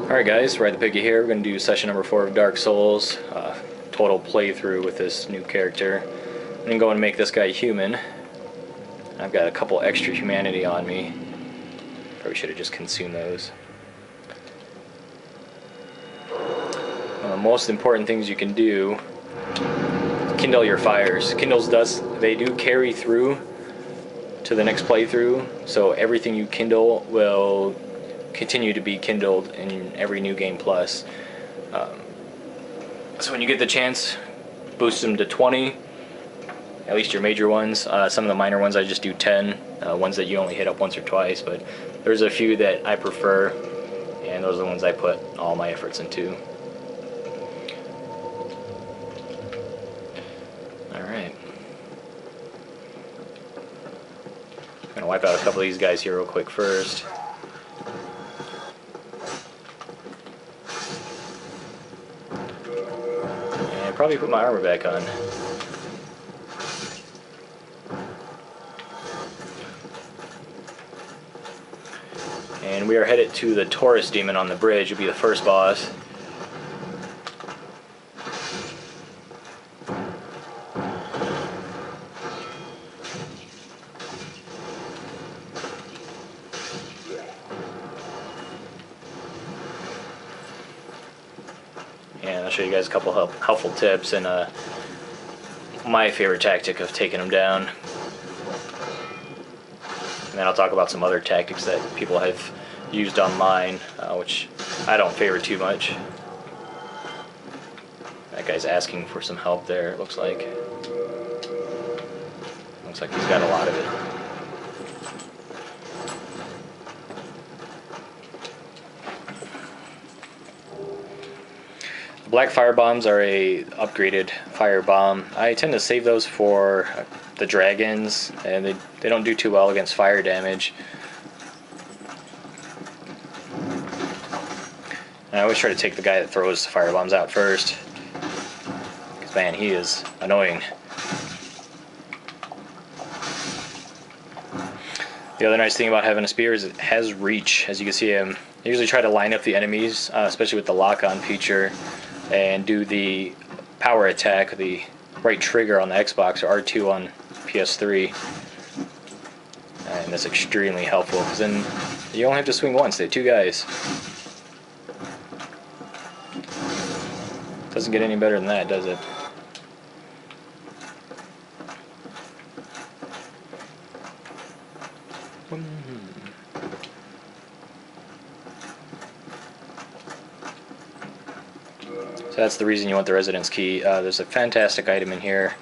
Alright guys, Ride the Piggy here. We're going to do session number 4 of Dark Souls. Total playthrough with this new character. I'm going to go and make this guy human. I've got a couple extra humanity on me. Probably should have just consumed those. One of the most important things you can do is kindle your fires. Kindles they do carry through to the next playthrough, so everything you kindle will continue to be kindled in every new game plus. So when you get the chance, boost them to 20, at least your major ones. Some of the minor ones I just do 10, ones that you only hit up once or twice, but there's a few that I prefer, and those are the ones I put all my efforts into. Alright. I'm going to wipe out a couple of these guys here real quick first. Probably put my armor back on. And we are headed to the Taurus demon on the bridge. It'll be the first boss. And I'll show you guys a couple helpful tips and my favorite tactic of taking them down. And then I'll talk about some other tactics that people have used online, which I don't favor too much. That guy's asking for some help there, it looks like. Looks like he's got a lot of it. Black fire bombs are a upgraded fire bomb. I tend to save those for the dragons, and they don't do too well against fire damage. And I always try to take the guy that throws fire bombs out first, because man, he is annoying. The other nice thing about having a spear is it has reach. As you can see, I usually try to line up the enemies, especially with the lock-on feature, and do the power attack, the right trigger on the Xbox or R2 on PS3. And that's extremely helpful, because then you only have to swing once. They have two guys. Doesn't get any better than that, does it? So that's the reason you want the residence key. There's a fantastic item in here.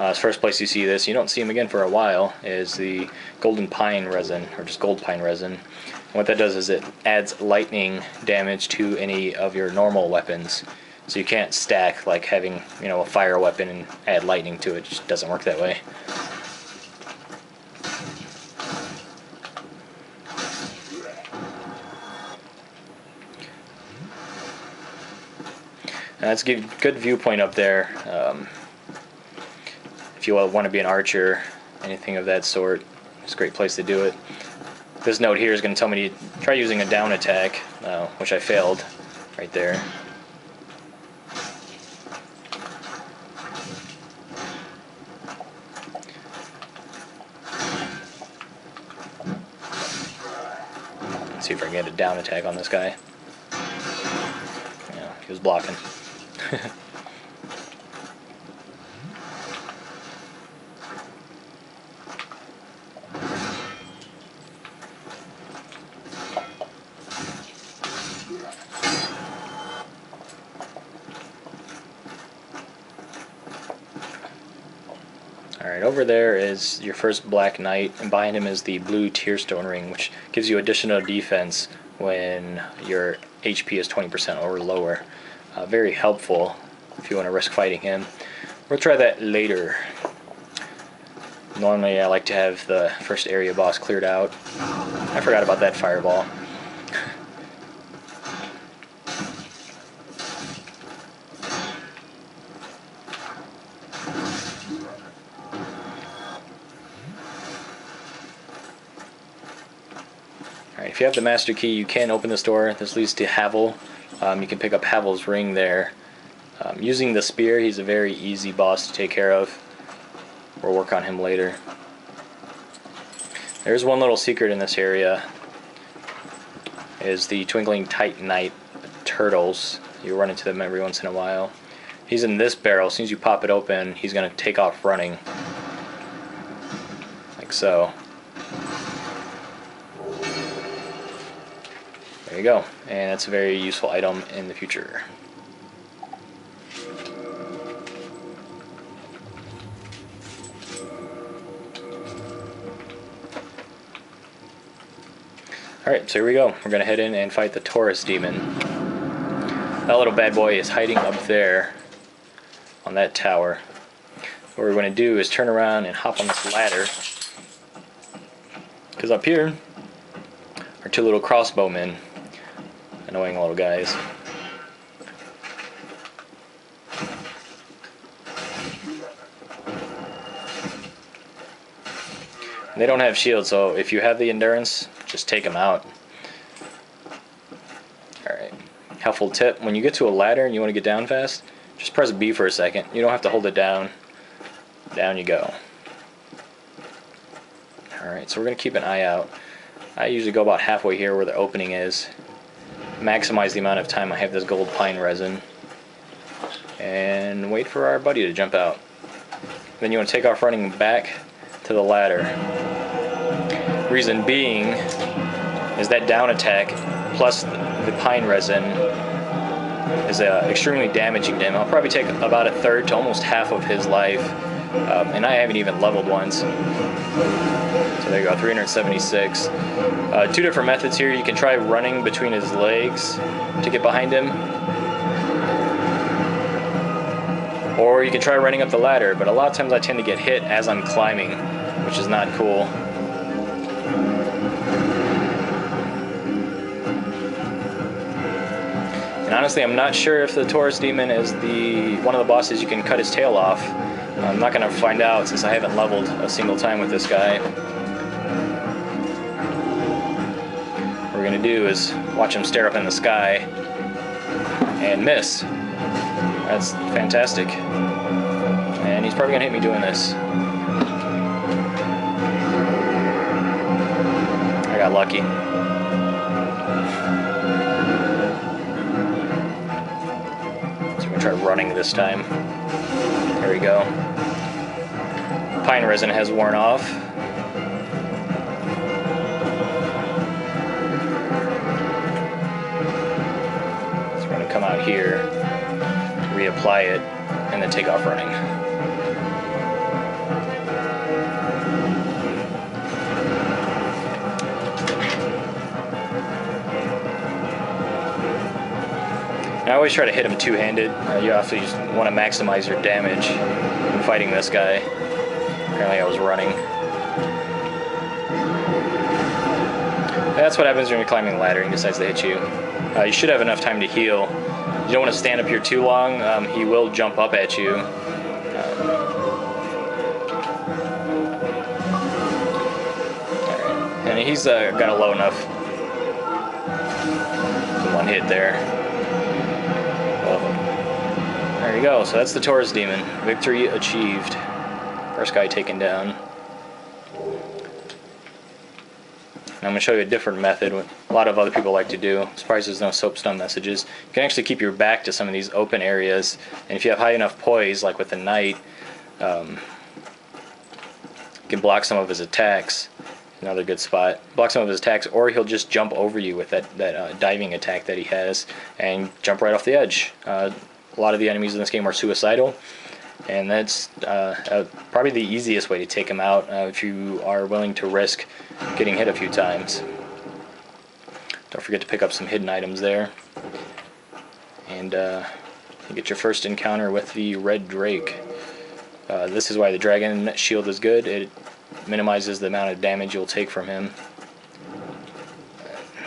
It's first place you see this, you don't see them again for a while, is the golden pine resin, or just gold pine resin. And what that does is it adds lightning damage to any of your normal weapons. So you can't stack like having, a fire weapon and add lightning to it. It just doesn't work that way. And that's a good viewpoint up there. If you want to be an archer, anything of that sort, it's a great place to do it. This note here is going to tell me to try using a down attack, which I failed right there. Let's see if I can get a down attack on this guy. Yeah, he was blocking. Alright, over there is your first Black Knight, and behind him is the blue Tearstone ring, which gives you additional defense when your HP is 20% or lower. Very helpful if you want to risk fighting him. We'll try that later. Normally I like to have the first area boss cleared out. I forgot about that fireball. if you have the master key, you can open this door. This leads to Havel. You can pick up Havel's ring there. Using the spear, he's a very easy boss to take care of. We'll work on him later. There's one little secret in this area, is the Twinkling Titanite turtles. You run into them every once in a while. He's in this barrel. As soon as you pop it open, he's going to take off running. Like so. There you go. And that's a very useful item in the future. Alright, so here we go. We're going to head in and fight the Taurus demon. That little bad boy is hiding up there on that tower. What we're going to do is turn around and hop on this ladder, because up here are two little crossbowmen. Annoying little guys. They don't have shields, so if you have the endurance, just take them out. Alright. Helpful tip, when you get to a ladder and you want to get down fast, just press B for a second. You don't have to hold it down. Down you go. Alright, so we're going to keep an eye out. I usually go about halfway here where the opening is. Maximize the amount of time I have this gold pine resin. And wait for our buddy to jump out. Then you want to take off running back to the ladder. Reason being is that down attack plus the pine resin is extremely damaging to him. I'll probably take about a third to almost half of his life, and I haven't even leveled once. So there you go, 376. Two different methods here. You can try running between his legs to get behind him, or you can try running up the ladder, but a lot of times I tend to get hit as I'm climbing, which is not cool. And honestly, I'm not sure if the Taurus demon is one of the bosses you can cut his tail off. I'm not going to find out since I haven't leveled a single time with this guy. What we're going to do is watch him stare up in the sky and miss. That's fantastic. And he's probably going to hit me doing this. I got lucky. Try running this time. There we go. Pine resin has worn off. So we're going to come out here, reapply it, and then take off running. I always try to hit him two-handed. You also just want to maximize your damage when fighting this guy. Apparently I was running. That's what happens when you're climbing the ladder and he decides to hit you. You should have enough time to heal. You don't want to stand up here too long. He will jump up at you. And he's got a low enough. One hit there. There you go, so that's the Taurus demon. Victory achieved. First guy taken down. And I'm going to show you a different method, what a lot of other people like to do. I'm surprised there's no soapstone messages. You can actually keep your back to some of these open areas, and if you have high enough poise, like with the knight, you can block some of his attacks. Another good spot. Block some of his attacks, or he'll just jump over you with that diving attack that he has, and jump right off the edge. A lot of the enemies in this game are suicidal, and that's probably the easiest way to take him out if you are willing to risk getting hit a few times. Don't forget to pick up some hidden items there. And you get your first encounter with the Red Drake. This is why the Dragon Shield is good. It minimizes the amount of damage you'll take from him.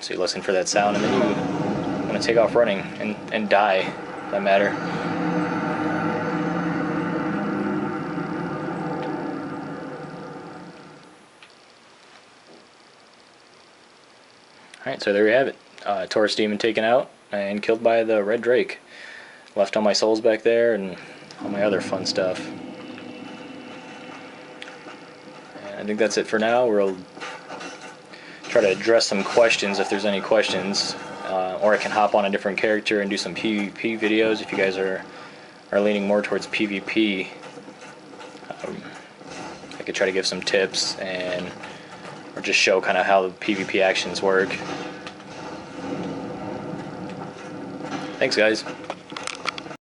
So you listen for that sound, and then you want to take off running and die, for that matter. So there you have it. Taurus demon taken out and killed by the red drake. Left all my souls back there and all my other fun stuff. And I think that's it for now. We'll try to address some questions if there's any questions. Or I can hop on a different character and do some PvP videos if you guys are leaning more towards PvP. I could try to give some tips or just show kind of how the PvP actions work. Thanks, guys.